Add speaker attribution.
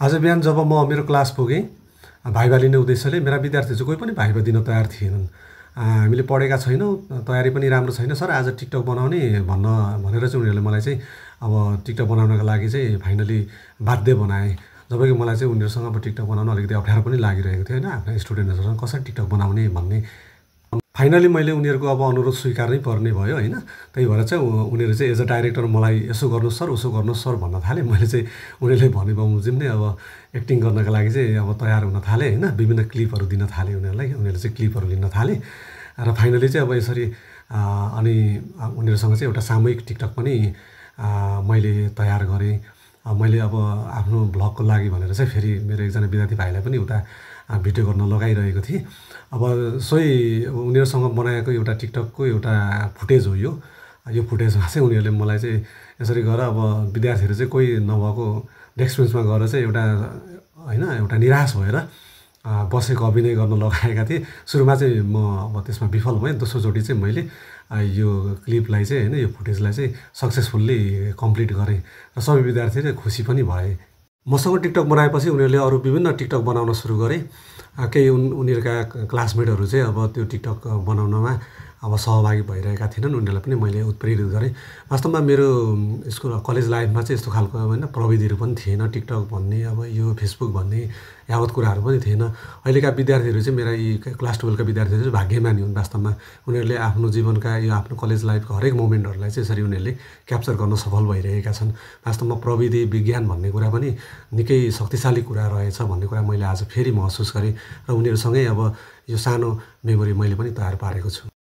Speaker 1: आज बिहान जब म मेरो क्लास पुगेँ भाइभा लिने उद्देश्यले मेरा विद्यार्थी चाहिँ कोही पनि भाइभा दिन तयार थिएनन्। हामीले पढेका छैनौँ, तयारी पनि राम्रो छैन सर, आज टिकटक बनाउने भनेर चाहिँ उनीहरूले मलाई चाहिँ अब टिकटक बनाउनका लागि चाहिँ फाइनली बाध्य बनाए। जबकि मलाई चाहिँ उनीहरूसँग अब टिकटक बनाउन अलिकति अप्ठ्यारो पनि लागिरहेको थियो होइन, आफ्ना स्टुडेन्टहरूसँग कसरी टिकटक बनाउने भन्ने। फाइनली मैले उनीहरूको अब अनुरोध स्वीकार्नै पर्ने भयो होइन। त्यही भएर चाहिँ उनीहरू चाहिँ एज अ डाइरेक्टर मलाई यसो गर्नुहोस् सर, उसो गर्नुहोस् सर भन्न थालेँ। मैले चाहिँ उनीहरूले भने बमोजिम नै अब एक्टिङ गर्नका लागि चाहिँ अब तयार हुन थालेँ होइन। विभिन्न क्लिपहरू दिन थालेँ उनीहरूलाई, उनीहरूले चाहिँ क्लिपहरू लिन थाले र फाइनली चाहिँ अब यसरी अनि उनीहरूसँग चाहिँ एउटा सामूहिक टिकटक पनि मैले तयार गरेँ। मैले अब आफ्नो भ्लगको लागि भनेर चाहिँ फेरि मेरो एकजना विद्यार्थी भाइलाई पनि उता भिडियो गर्न लगाइरहेको थिएँ। अब सोही उनीहरूसँग बनाएको एउटा टिकटकको एउटा फुटेज हो यो फुटेजमा चाहिँ उनीहरूले मलाई चाहिँ यसरी गर अब विद्यार्थीहरू चाहिँ कोही नभएको डेस्क बेन्चमा गएर चाहिँ एउटा निराश भएर बसेको अभिनय गर्न लगाएका थिए। सुरुमा चाहिँ म अब त्यसमा विफल भएँ। दोस्रोचोटि चाहिँ मैले यो क्लिपलाई चाहिँ होइन, यो फुटेजलाई चाहिँ सक्सेसफुल्ली कम्प्लिट गरेँ र सबै विद्यार्थीले खुसी पनि भए। मसँग टिकटक बनाएपछि उनीहरूले अरू विभिन्न टिकटक बनाउन सुरु गरे। केही उनीहरूका क्लासमेटहरू चाहिँ अब त्यो टिकटक बनाउनमा अब सहभागी भइरहेका थिएनन्, उनीहरूलाई पनि मैले उत्प्रेरित गरेँ। वास्तवमा मेरो स्कुल कलेज लाइफमा चाहिँ यस्तो खालको होइन प्रविधिहरू पनि थिएन, टिकटक भन्ने अब यो फेसबुक भन्ने यावत कुराहरू पनि थिएन। अहिलेका विद्यार्थीहरू चाहिँ मेरा यी क्लास 12का विद्यार्थीहरू चाहिँ भाग्यमानी हुन्। वास्तवमा उनीहरूले आफ्नो जीवनका यो आफ्नो कलेज लाइफको हरेक मोमेन्टहरूलाई चाहिँ यसरी उनीहरूले क्याप्चर गर्न सफल भइरहेका छन्। वास्तवमा प्रविधि विज्ञान भन्ने कुरा पनि निकै शक्तिशाली कुरा रहेछ भन्ने कुरा मैले आज फेरि महसुस गरेँ र उनीहरूसँगै अब यो सानो मेमोरी मैले पनि तयार पारेको छु।